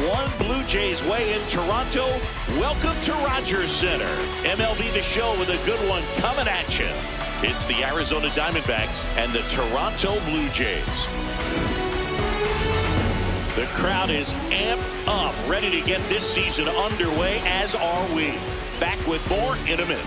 one Blue Jays way in Toronto. Welcome to Rogers Center. MLB The Show with a good one coming at you. It's the Arizona Diamondbacks and the Toronto Blue Jays. The crowd is amped up, ready to get this season underway, as are we. Back with more in a minute.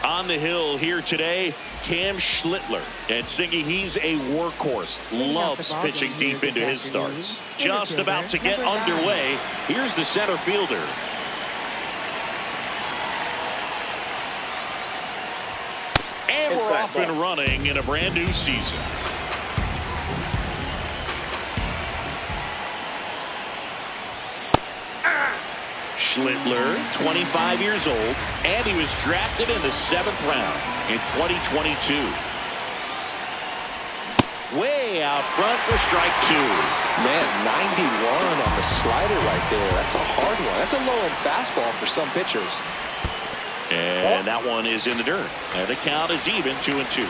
On the hill here today, Cam Schlittler. And Siggy, he's a workhorse. Loves pitching deep into his starts. Just about to get underway. Here's the center fielder. And we're off and running in a brand new season. Schlittler, 25 years old, and he was drafted in the 7th round in 2022. Way out front for strike 2. Man, 91 on the slider right there. That's a hard one. That's a low-end fastball for some pitchers. And that one is in the dirt. And the count is even, 2-2.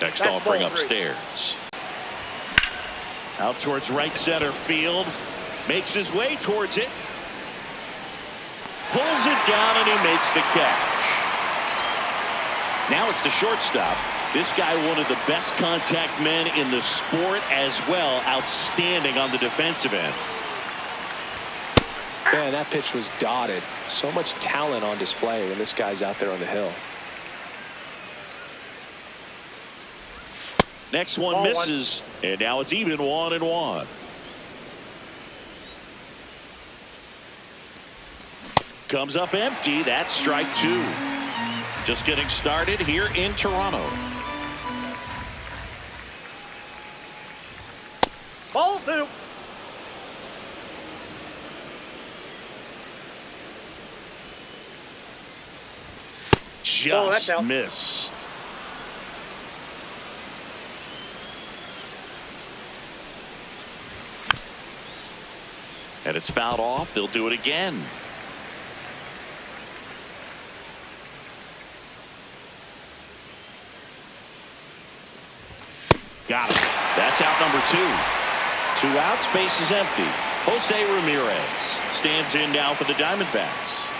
Next offering upstairs. Out towards right center field. Makes his way towards it. Pulls it down and he makes the catch. Now it's the shortstop. This guy, one of the best contact men in the sport as well. Outstanding on the defensive end. Man, that pitch was dotted. So much talent on display when this guy's out there on the hill. Next one misses, and now it's even 1-1. Comes up empty. That's strike 2. Just getting started here in Toronto. Ball 2. Just missed. And it's fouled off. They'll do it again. Got him. That's out number 2. 2 outs. Base is empty. Jose Ramirez stands in now for the Diamondbacks.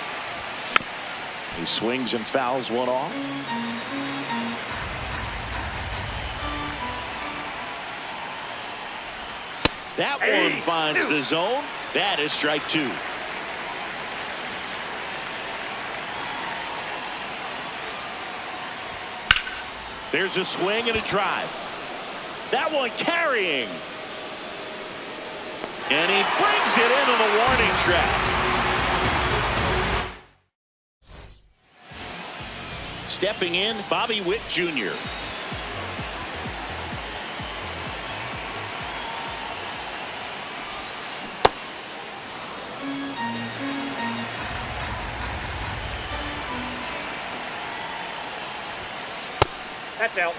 He swings and fouls one off. That one finds the zone. That is strike 2. There's a swing and a drive. That one carrying. And he brings it into the warning track. Stepping in, Bobby Witt Jr. That's out.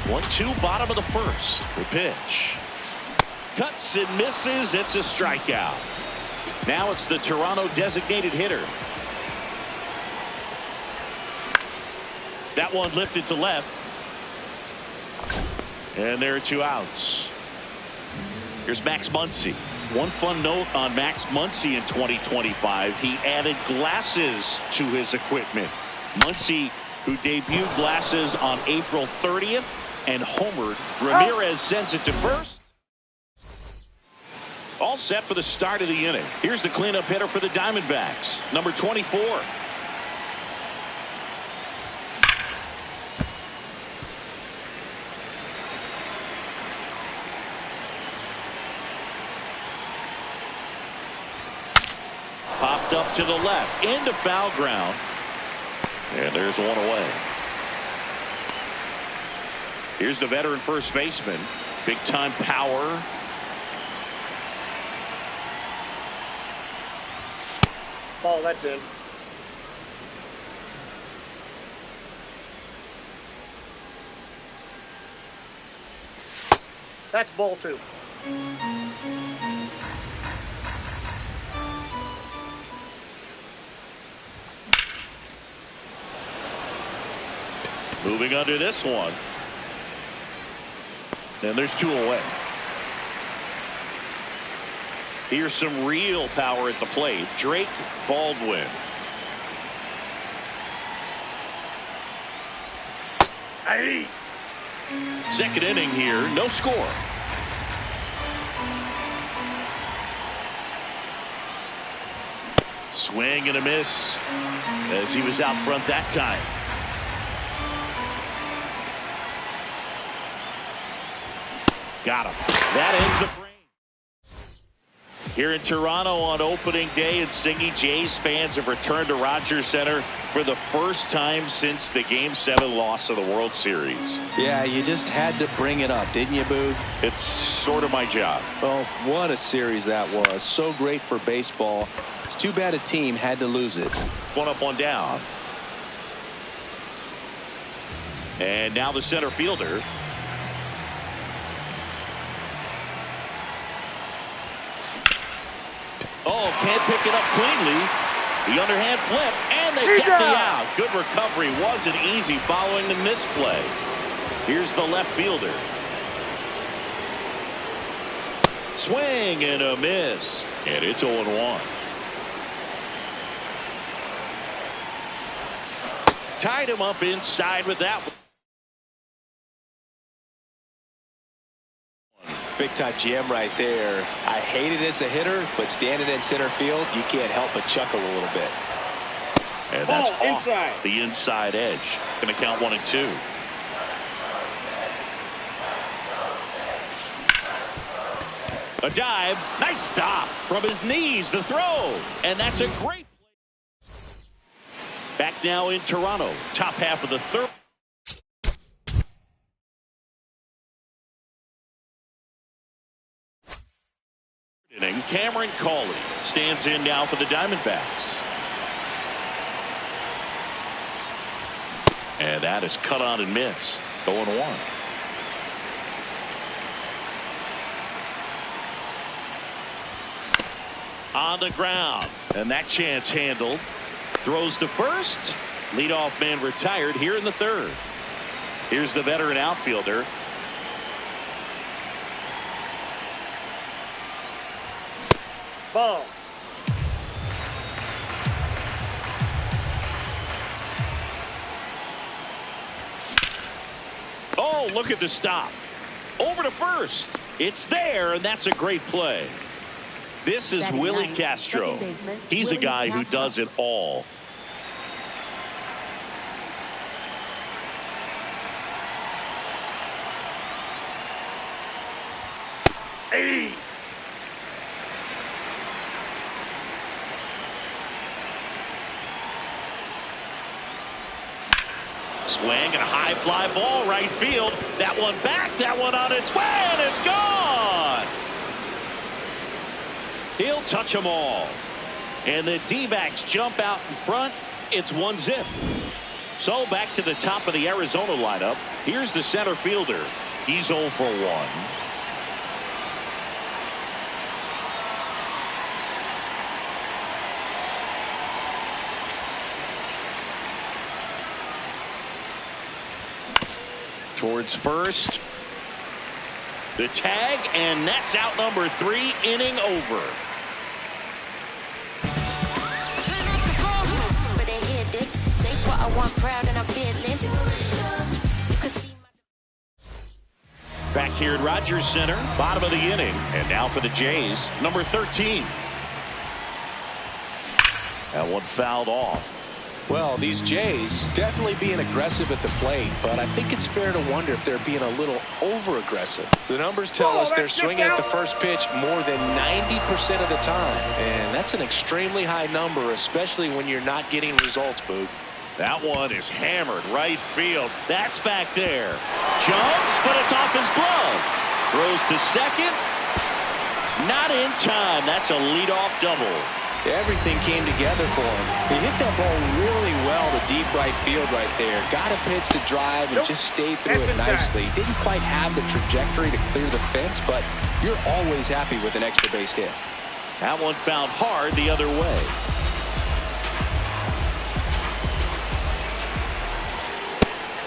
One, 2, bottom of the first. The pitch. Cuts and misses. It's a strikeout. Now it's the Toronto designated hitter. That one lifted to left. And there are 2 outs. Here's Max Muncy. One fun note on Max Muncy in 2025. He added glasses to his equipment. Muncy, who debuted glasses on April 30th and homered. Ramirez sends it to first. All set for the start of the inning. Here's the cleanup hitter for the Diamondbacks, number 24. Popped up to the left, into foul ground. And there's one away. Here's the veteran first baseman. Big time power. Ball, that's in. That's ball 2. Moving under this one. And there's 2 away. Here's some real power at the plate. Drake Baldwin. Hey. Second inning here, no score. Swing and a miss as he was out front that time. Got him. That ends the frame. Here in Toronto on opening day, and Singy, Jays fans have returned to Rogers Center for the first time since the Game 7 loss of the World Series. Yeah, you just had to bring it up, didn't you, Boog? It's sort of my job. Oh, what a series that was. So great for baseball. It's too bad a team had to lose it. 1 up, 1 down. And now the center fielder. Oh, can't pick it up cleanly. The underhand flip, and they get the out. Good recovery. Wasn't easy following the misplay. Here's the left fielder. Swing and a miss. And it's 0-1. Tied him up inside with that one. Big time gem right there. I hate it as a hitter, but standing in center field, you can't help but chuckle a little bit. And that's off inside. the inside edge. Going to count 1 and 2. A dive. Nice stop from his knees. The throw. And that's a great play. Back now in Toronto. Top half of the third. Cameron Cawley stands in now for the Diamondbacks. And that is cut on and missed. 0-1. On the ground. And that chance handled. Throws to first. Leadoff man retired here in the third. Here's the veteran outfielder. Ball. Oh, look at the stop. Over to first. It's there, and that's a great play. This is Willie Castro. He's a guy who does it all. Hey. Swing and a high fly ball right field. That one back, that one on its way, and it's gone. He'll touch them all. And the D-backs jump out in front. It's 1-0. So back to the top of the Arizona lineup. Here's the center fielder. He's 0 for 1. Towards first. The tag, and that's out number 3, inning over. Back here at Rogers Center, bottom of the inning, and now for the Jays, number 13. That one fouled off. Well, these Jays definitely being aggressive at the plate, but I think it's fair to wonder if they're being a little over-aggressive. The numbers tell us they're swinging at the first pitch more than 90% of the time, and that's an extremely high number, especially when you're not getting results, Boog. That one is hammered right field. That's back there. Jumps, but it's off his glove. Throws to second. Not in time. That's a leadoff double. Everything came together for him. He hit that ball really well to deep right field right there. Got a pitch to drive and just stayed through it nicely. Didn't quite have the trajectory to clear the fence, but you're always happy with an extra base hit. That one found hard the other way.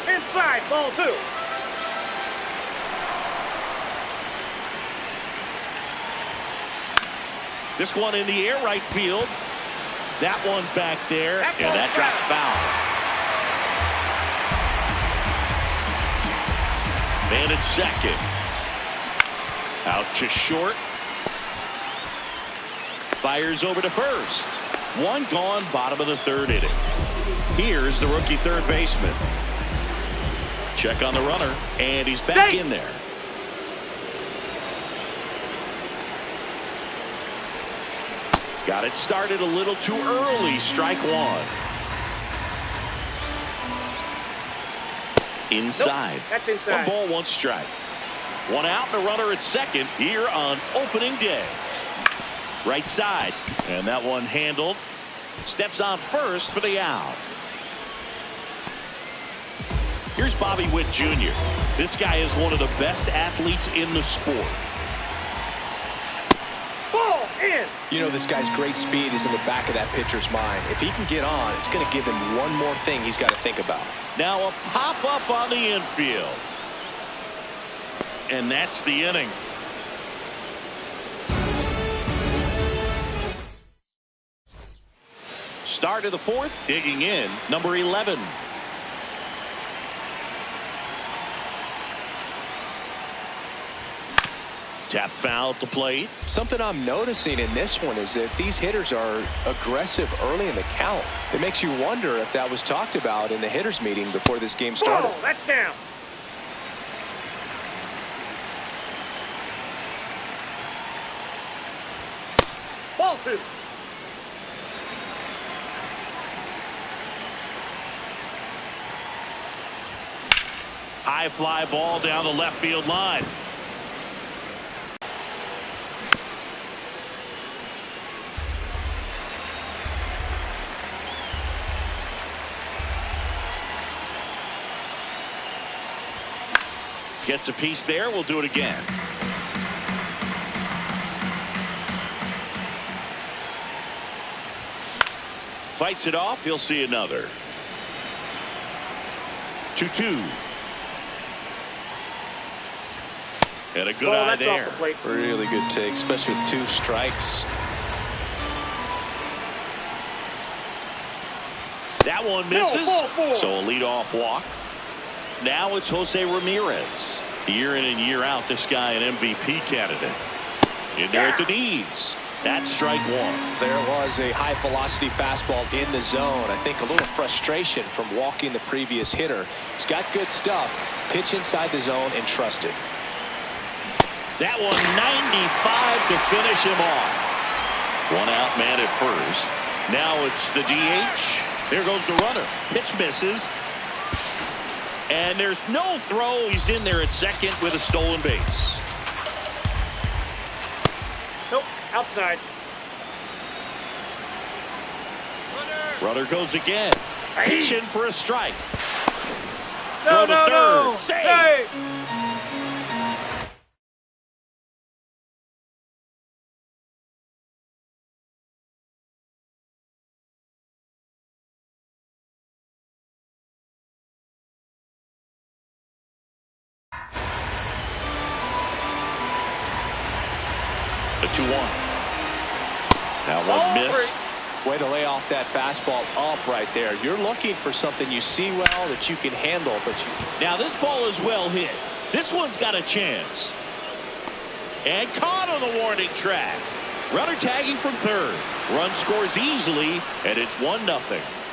Inside, ball 2. This one in the air right field. That one back there, and that drops foul. Man at second. Out to short. Fires over to first. One gone, bottom of the third inning. Here's the rookie third baseman. Check on the runner, and he's back in there. Got it started a little too early. Strike one. Inside. Nope, that's inside. 1 ball, 1 strike. 1 out and a runner at second here on opening day. Right side. And that one handled. Steps on first for the out. Here's Bobby Witt Jr. This guy is one of the best athletes in the sport. Ball in. You know, this guy's great speed is in the back of that pitcher's mind. If he can get on, it's going to give him one more thing he's got to think about. Now a pop-up on the infield. And that's the inning. Start of the 4th, digging in, number 11. Tap foul at the plate. Something I'm noticing in this one is that these hitters are aggressive early in the count. It makes you wonder if that was talked about in the hitters meeting before this game started. Ball, that's down. Ball 2. High fly ball down the left field line. Gets a piece there. We'll do it again. Fights it off. He'll see another. 2-2. And a good eye there. Really good take, especially with 2 strikes. That one misses. So a leadoff walk. Now it's Jose Ramirez. Year in and year out, this guy an MVP candidate. In there at the knees. That's strike 1. There was a high velocity fastball in the zone. I think a little frustration from walking the previous hitter. He's got good stuff. Pitch inside the zone and trust it. That one 95 to finish him off. 1 out, man at first. Now it's the DH. There goes the runner. Pitch misses. And there's no throw. He's in there at second with a stolen base. Nope, outside. Runner goes again. Pitch in for a strike. No, Throw to third. Save. The 2-1. That one missed. Way to lay off that fastball up right there. You're looking for something you see well that you can handle, but Now this ball is well hit. This one's got a chance. And caught on the warning track. Runner tagging from third. Run scores easily, and it's 1-0.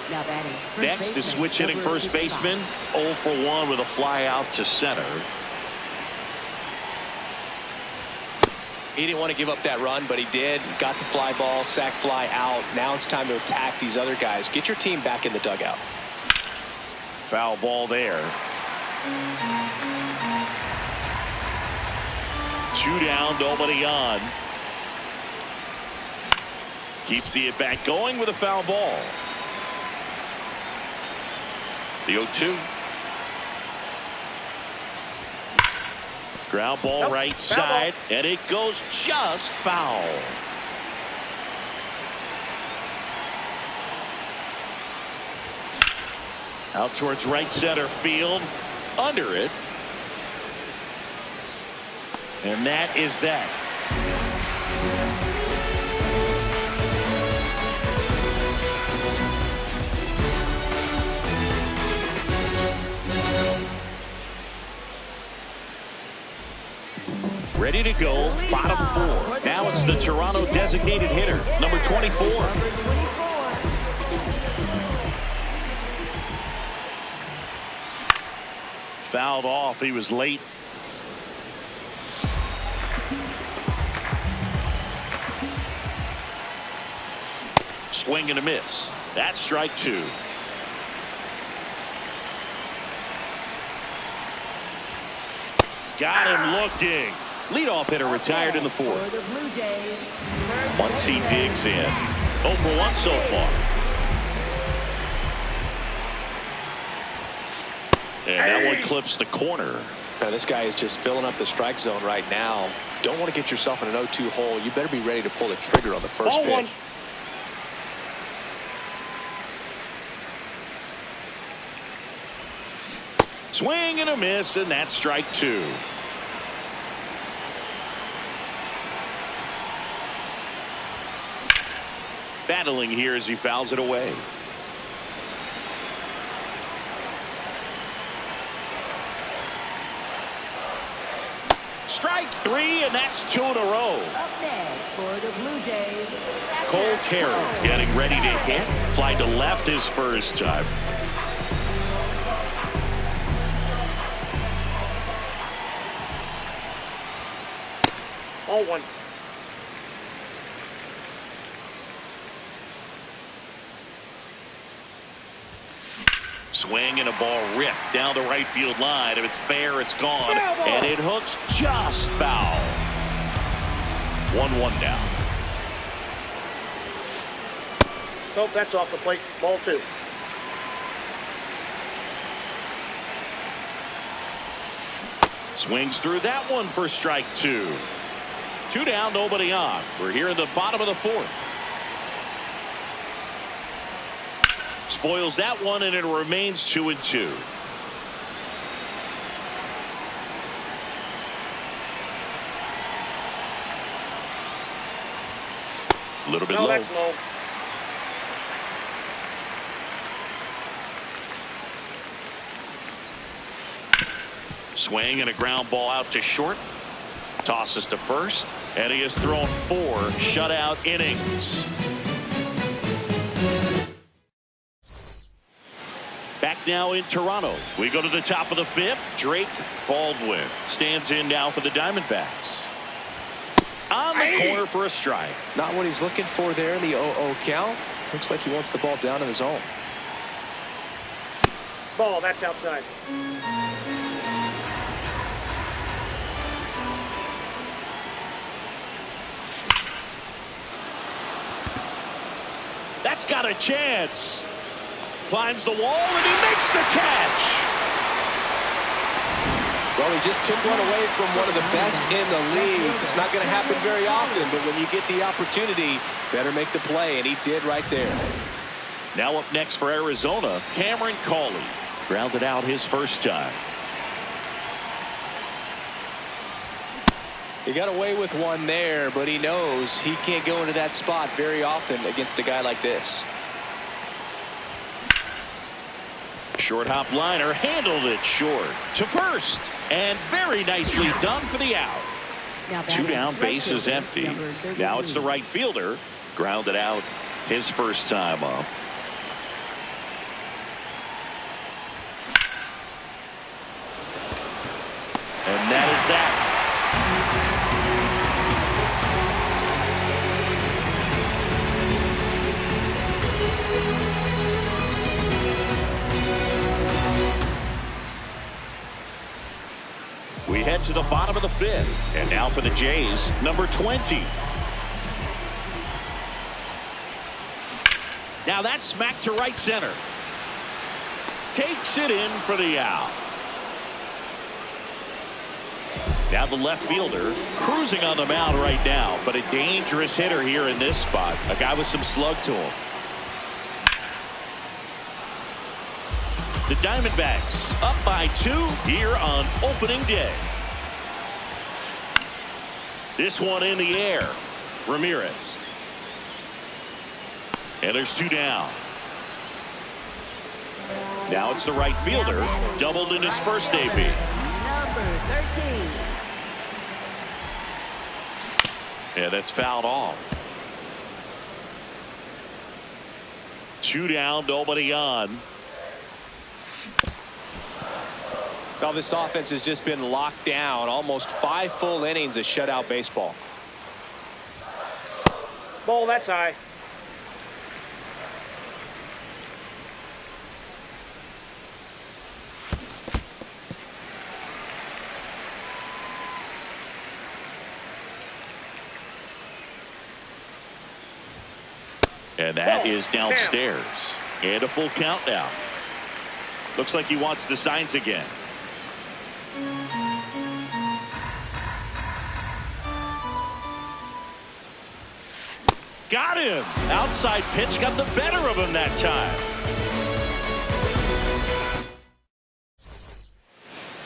Now batting. Next is switch hitting first baseman. 0 for 1 with a fly out to center. he didn't want to give up that run, but he did. Got the fly ball, sac fly out. Now it's time to attack these other guys. Get your team back in the dugout. Foul ball there. 2 down, nobody on. Keeps the at-bat going with a foul ball. The 0-2. Ground ball right side, and it goes just foul. Out towards right center field. Under it. And that is that. Ready to go, bottom four. Now it's the Toronto designated hitter, number 24. Fouled off. He was late. Swing and a miss. That's strike two. Got him looking. Leadoff hitter retired in the fourth. Muncy digs in. 0 for 1 so far. And that one clips the corner. Now this guy is just filling up the strike zone right now. Don't want to get yourself in an 0-2 hole. You better be ready to pull the trigger on the first pitch. Swing and a miss, and that's strike two. Battling here as he fouls it away. Strike three, and that's 2 in a row. Up next for the Blue Jays, Cole Carey getting ready to hit. Fly to left his first time. Ball one. Swing and a ball ripped down the right field line. If it's fair, it's gone. And it hooks just foul. 1-1 now. Nope, that's off the plate. Ball two. Swings through that one for strike two. 2 down, nobody on. We're here in the bottom of the fourth. Spoils that one, and it remains 2-2. A little bit low. That's low. Swing and a ground ball out to short. Tosses to first, and he has thrown 4 shutout innings. Back now in Toronto. We go to the top of the 5th. Drake Baldwin stands in now for the Diamondbacks. On the corner for a strike. Not what he's looking for there in the 0-0 count. Looks like he wants the ball down in the zone. Ball, that's outside. That's got a chance. Finds the wall, and he makes the catch. Well, he just took one away from one of the best in the league. It's not going to happen very often, but when you get the opportunity, better make the play, and he did right there. Now up next for Arizona, Cameron Cawley. Grounded out his first time. He got away with one there, but he knows he can't go into that spot very often against a guy like this. Short hop liner, handled it short to first, and very nicely done for the out. 2 down, base is empty. Now it's the right fielder, grounded out his first time up. And that is that. We head to the bottom of the 5th, and now for the Jays, number 20. Now that's smacked to right center. Takes it in for the out. Now the left fielder cruising on the mound right now, but a dangerous hitter here in this spot. A guy with some slug to him. The Diamondbacks up by 2 here on opening day. This one in the air. Ramirez. And there's 2 down. Now it's the right fielder. Doubled in his first AB. Number 13. Yeah, that's fouled off. 2 down, nobody on. Well, this offense has just been locked down. Almost 5 full innings of shutout baseball. Ball, that's high. And that is downstairs. And a full count now. Looks like he wants the signs again. Got him. Outside pitch got the better of him that time.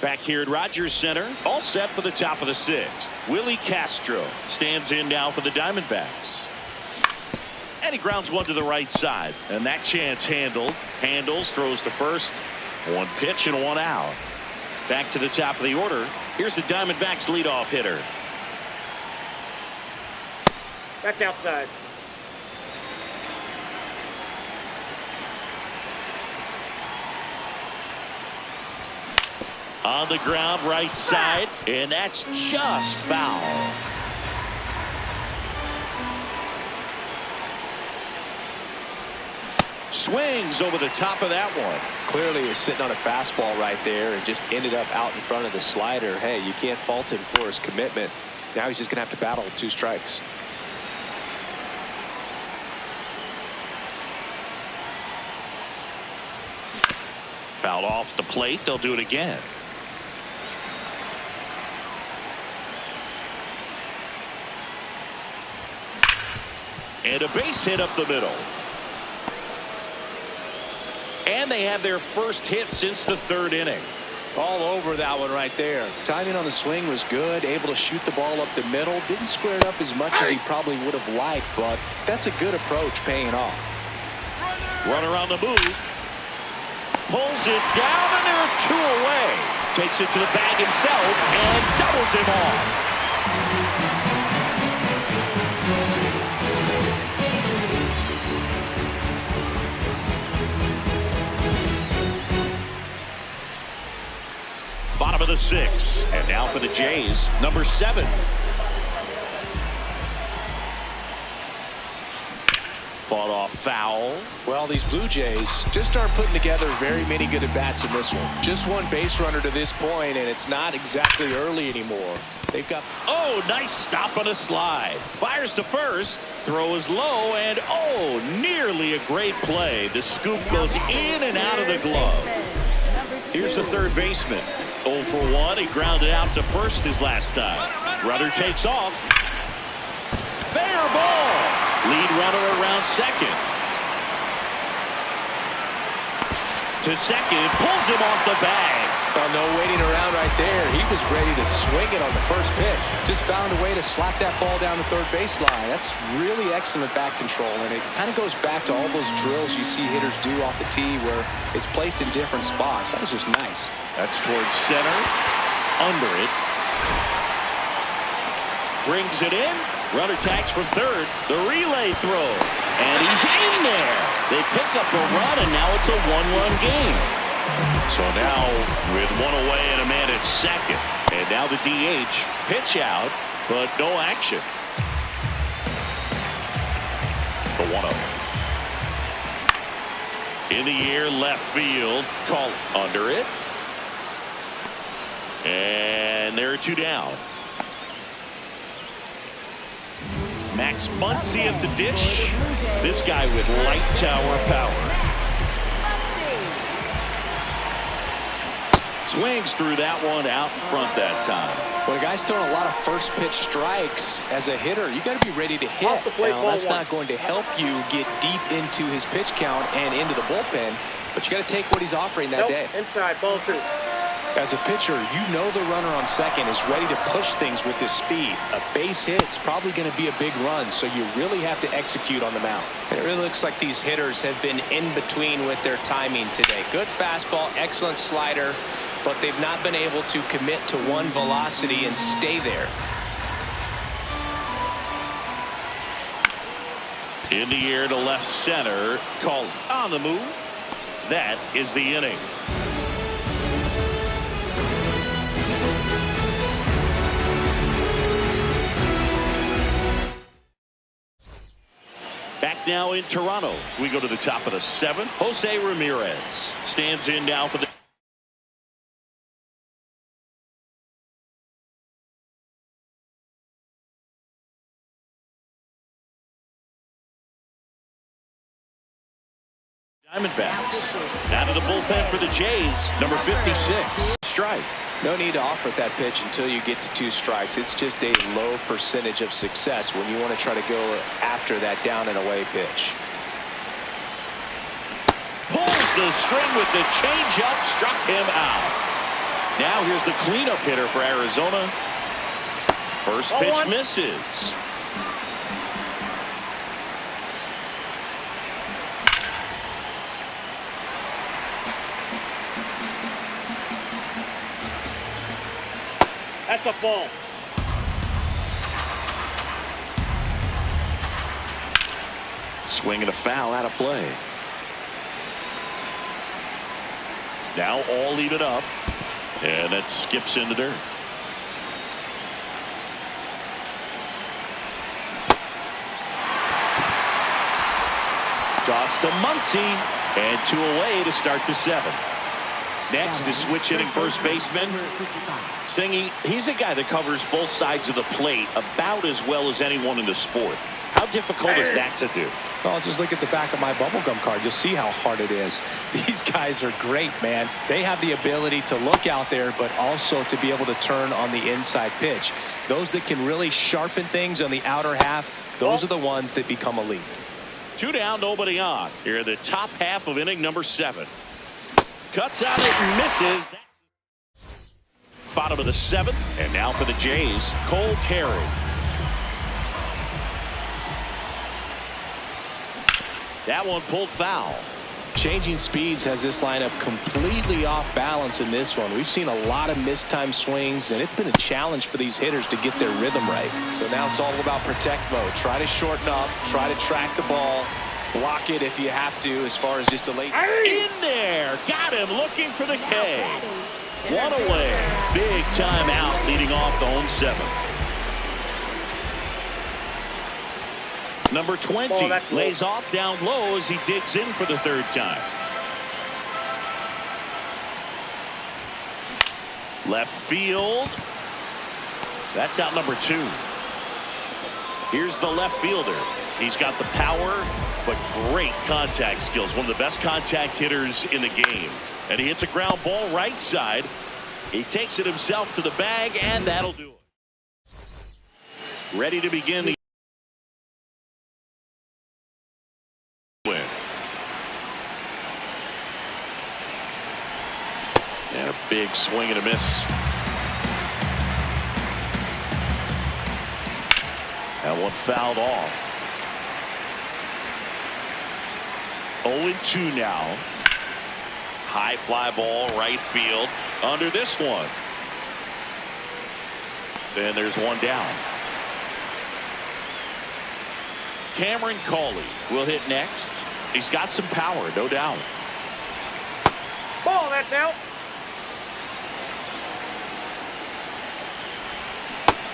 Back here at Rogers Center, all set for the top of the 6th. Willie Castro stands in now for the Diamondbacks. And he grounds one to the right side. And that chance handled. Handles, throws to first. 1 pitch and 1 out. Back to the top of the order. Here's the Diamondbacks leadoff hitter. That's outside. On the ground, right side. And that's just foul. Swings over the top of that one. Clearly he's sitting on a fastball right there and just ended up out in front of the slider. Hey, you can't fault him for his commitment. Now he's just going to have to battle with 2 strikes. Fouled off the plate. They'll do it again. And a base hit up the middle. And they have their first hit since the 3rd inning. All over that one right there. Timing on the swing was good. Able to shoot the ball up the middle. Didn't square it up as much as he probably would have liked, but that's a good approach, paying off. Runner on the move. Pulls it down, and there are 2 away. Takes it to the bag himself and doubles him off. Bottom of the 6th. And now for the Jays, number 7. Fought off foul. Well, these Blue Jays just aren't putting together very many good at-bats in this one. Just 1 base runner to this point, and it's not exactly early anymore. They've got... Oh, nice stop on a slide. Fires to first. Throw is low, and oh, nearly a great play. The scoop goes in and out of the glove. Here's the 3rd baseman. 0 for 1. He grounded out to first his last time. Runner takes off. Fair ball. Lead runner around second. To second. Pulls him off the bag. Well, no waiting around right there. He was ready to swing it on the first pitch. Just found a way to slap that ball down the 3rd baseline. That's really excellent bat control, and it kind of goes back to all those drills you see hitters do off the tee where it's placed in different spots. That was just nice. That's towards center. Under it. Brings it in. Runner tags from 3rd. The relay throw. And he's in there. They pick up a run, and now it's a 1-run game. So now with 1 away and a man at second. And now the DH. Pitch out, but no action. The 1-0. In the air, left field. Call under it. And there are 2 down. Max Muncy at the dish. This guy with light tower power. Swings through that one out in front that time. When a guy's throwing a lot of first pitch strikes as a hitter, you got to be ready to hit. Now, that's not going to help you get deep into his pitch count and into the bullpen, but you got to take what he's offering that day. Inside, ball 2. As a pitcher, you know the runner on second is ready to push things with his speed. A base hit's probably going to be a big run, so you really have to execute on the mound. And it really looks like these hitters have been in between with their timing today. Good fastball, excellent slider, but they've not been able to commit to one velocity and stay there. In the air to left center. Called on the move. That is the inning. Back now in Toronto. We go to the top of the 7th. Jose Ramirez stands in now for the Diamondbacks. Out of the bullpen for the Jays, number 56. Strike. No need to offer that pitch until you get to 2 strikes. It's just a low percentage of success when you want to try to go after that down and away pitch. Pulls the string with the changeup, struck him out. Now here's the cleanup hitter for Arizona. First pitch misses. That's a ball. Swing and a foul out of play. Now all even up. And that skips into dirt. Toss to Muncy. And 2 away to start the 7th. Next is switch hitting first baseman. Singy, he's a guy that covers both sides of the plate about as well as anyone in the sport. How difficult is that to do? Well, just look at the back of my bubblegum card. You'll see how hard it is. These guys are great, man. They have the ability to look out there, but also to be able to turn on the inside pitch. Those that can really sharpen things on the outer half, those are the ones that become elite. 2 down, nobody on. Here in the top half of inning number 7. Cuts out it and misses. Bottom of the 7th. And now for the Jays, Cole Carey. That one pulled foul. Changing speeds has this lineup completely off balance in this one. We've seen a lot of mistimed swings, and it's been a challenge for these hitters to get their rhythm right. So now it's all about protect mode. Try to shorten up, try to track the ball, block it if you have to as far as just a late. In there. Got him looking for the K. 1 away. Big time out leading off the home 7th. Number 20 lays off down low as he digs in for the 3rd time. Left field. That's out number 2. Here's the left fielder. He's got the power, but great contact skills. One of the best contact hitters in the game. And he hits a ground ball right side. He takes it himself to the bag, and that'll do it. Ready to begin the win. And a big swing and a miss. That one fouled off. 0-2 now. High fly ball right field under this one. Then there's one down. Cameron Cawley will hit next. He's got some power, no doubt. Ball, that's out.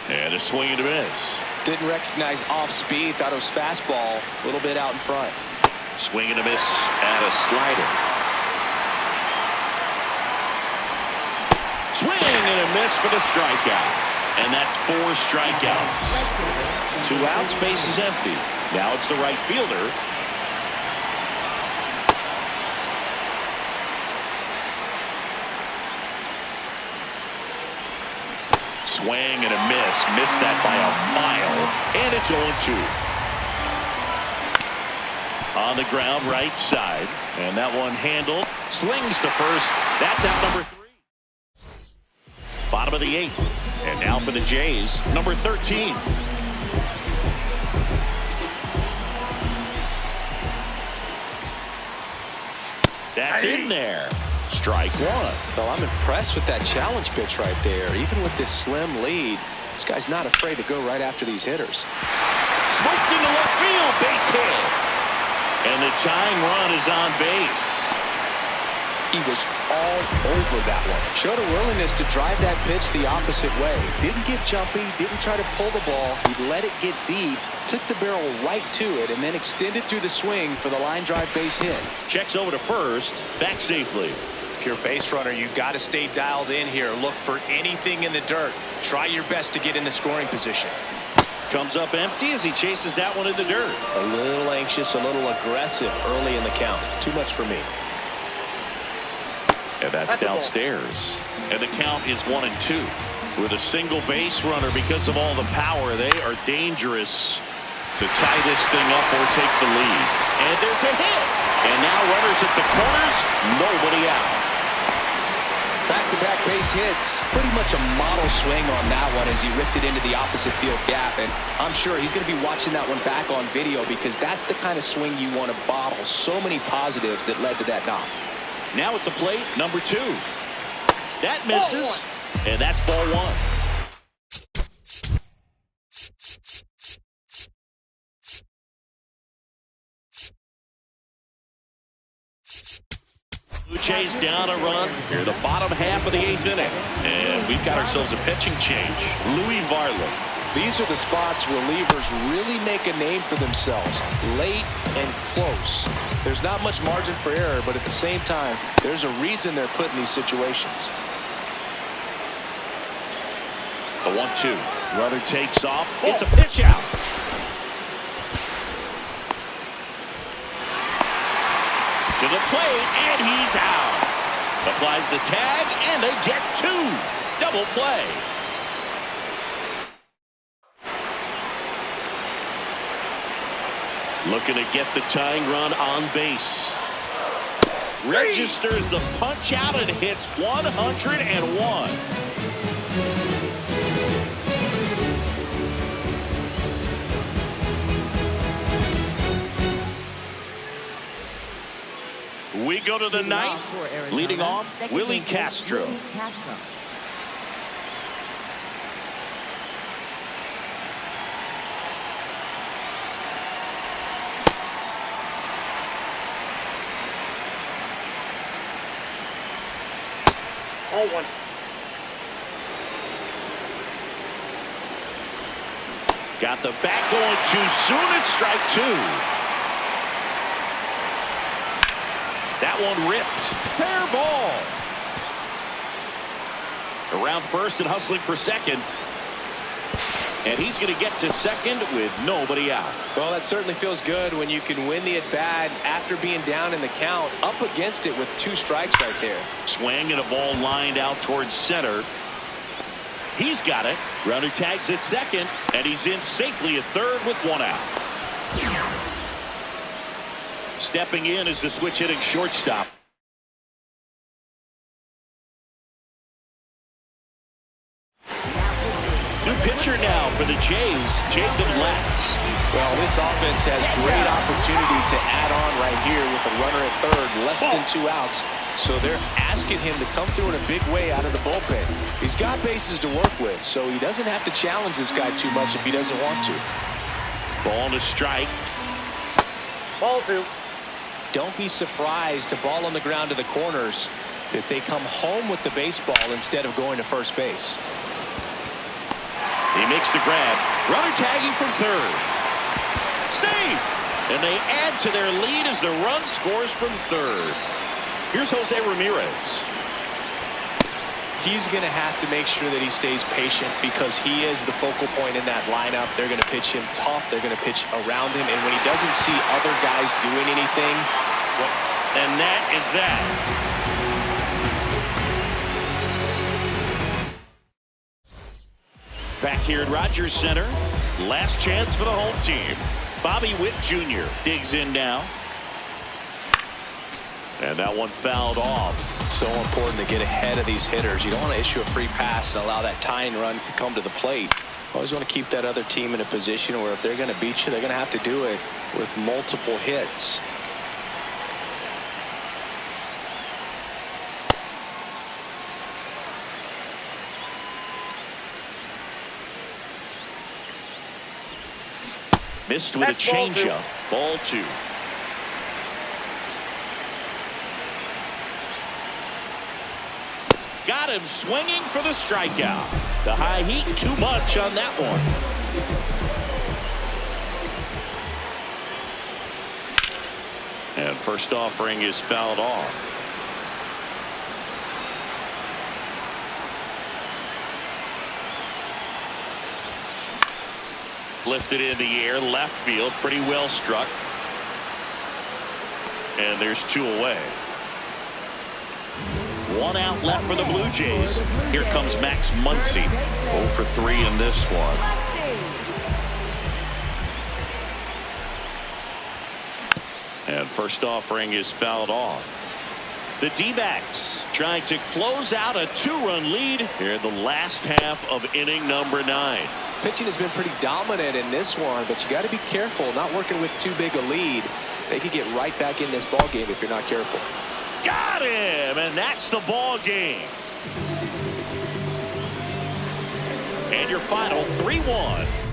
And a swing and a miss. Didn't recognize off speed. Thought it was fastball. A little bit out in front. Swing and a miss and a slider. Swing and a miss for the strikeout. And that's 4 strikeouts. 2 outs, base is empty. Now it's the right fielder. Swing and a miss. Missed that by a mile. And it's 0-2. On the ground, right side. And that one handled. Slings to first. That's out number 3. Bottom of the 8th. And now for the Jays, number 13. That's in there. Strike 1. Well, I'm impressed with that challenge pitch right there. Even with this slim lead, this guy's not afraid to go right after these hitters. Smoked into left field, base hit. And the tying run is on base. He was all over that one. Showed a willingness to drive that pitch the opposite way. Didn't get jumpy, didn't try to pull the ball. He let it get deep, took the barrel right to it, and then extended through the swing for the line drive base hit. Checks over to first, back safely. If you're a base runner, you've got to stay dialed in here. Look for anything in the dirt. Try your best to get in the scoring position. Comes up empty as he chases that one in the dirt. A little anxious, a little aggressive early in the count. Too much for me. And that's downstairs. And the count is 1-2. With a single base runner, because of all the power, they are dangerous to tie this thing up or take the lead. And there's a hit. And now runners at the corners, nobody out. Back-to-back base hits. Pretty much a model swing on that one as he ripped it into the opposite field gap. And I'm sure he's going to be watching that one back on video because that's the kind of swing you want to bottle. So many positives that led to that knock. Now at the plate, number 2. That misses. And that's ball 1. Blue Jays down a run here, the bottom half of the 8th inning. And we've got ourselves a pitching change. Louis Varland. These are the spots relievers really make a name for themselves. Late and close. There's not much margin for error, but at the same time, there's a reason they're put in these situations. The 1-2. Runner takes off. It's a pitch out. To the plate, and he's out. Applies the tag, and they get 2. Double play. Looking to get the tying run on base. Registers the punch out and hits 101. We go to the 9th. Leading off, Willie Castro. Oh, 1. Got the bat going too soon. It's strike 2. That one ripped. Fair ball. Around first and hustling for second. And he's going to get to second with nobody out. Well, that certainly feels good when you can win the at-bat after being down in the count, up against it with 2 strikes right there. Swing and a ball lined out towards center. He's got it. Runner tags at second, and he's in safely at third with 1 out. Stepping in is the switch hitting shortstop. New pitcher now for the Jays, Jacob Latz. Well, this offense has great opportunity to add on right here with a runner at third, less than 2 outs. So they're asking him to come through in a big way out of the bullpen. He's got bases to work with, so he doesn't have to challenge this guy too much if he doesn't want to. Ball to strike. Ball 2. Don't be surprised to ball on the ground to the corners if they come home with the baseball instead of going to first base. He makes the grab. Runner tagging from third. Save! And they add to their lead as the run scores from third. Here's Jose Ramirez. He's going to have to make sure that he stays patient because he is the focal point in that lineup. They're going to pitch him tough. They're going to pitch around him. And when he doesn't see other guys doing anything, and that is that. Back here at Rogers Center, last chance for the home team. Bobby Witt Jr. digs in now. And that one fouled off. so important to get ahead of these hitters. You don't want to issue a free pass and allow that tying run to come to the plate. Always want to keep that other team in a position where if they're going to beat you, they're going to have to do it with multiple hits. Missed with a changeup. Ball two. Got him swinging for the strikeout. The high heat too much on that one. And first offering is fouled off. Lifted in the air, left field, pretty well struck. And there's two away. One out left for the Blue Jays. Here comes Max Muncy. 0 for 3 in this one. And first offering is fouled off. The D-backs trying to close out a 2-run lead here in the last half of inning number 9. Pitching has been pretty dominant in this one, but you got to be careful not working with too big a lead. They could get right back in this ball game if you're not careful. Got him, and that's the ball game. And your final 3-1.